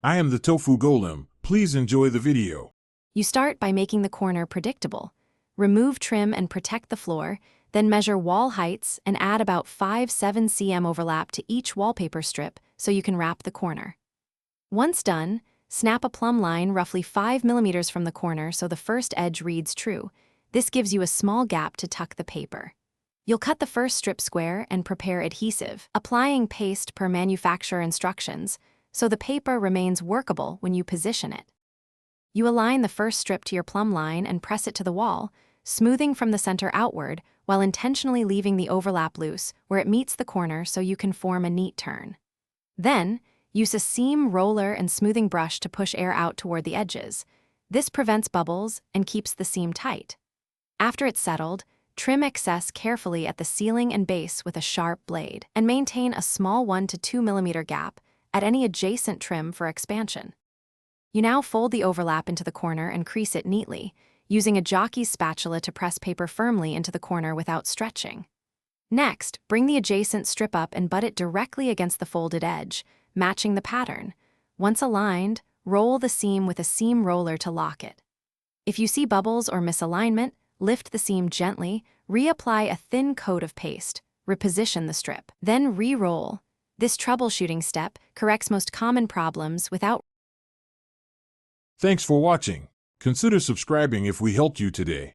I am the tofu golem. Please enjoy the video. You start by making the corner predictable. Remove trim and protect the floor, then measure wall heights and add about 5-7 cm overlap to each wallpaper strip so you can wrap the corner. Once done, snap a plumb line roughly 5 mm from the corner so the first edge reads true. This gives you a small gap to tuck the paper. You'll cut the first strip square and prepare adhesive, applying paste per manufacturer instructions so the paper remains workable when you position it. You align the first strip to your plumb line and press it to the wall, smoothing from the center outward while intentionally leaving the overlap loose where it meets the corner so you can form a neat turn. Then, use a seam roller and smoothing brush to push air out toward the edges. This prevents bubbles and keeps the seam tight. After it's settled, trim excess carefully at the ceiling and base with a sharp blade, and maintain a small 1 to 2 mm gap at any adjacent trim for expansion. You now fold the overlap into the corner and crease it neatly, using a jockey's spatula to press paper firmly into the corner without stretching. Next, bring the adjacent strip up and butt it directly against the folded edge, matching the pattern. Once aligned, roll the seam with a seam roller to lock it. If you see bubbles or misalignment, lift the seam gently, reapply a thin coat of paste, reposition the strip, then re-roll. This troubleshooting step corrects most common problems without. Thanks for watching. Consider subscribing if we helped you today.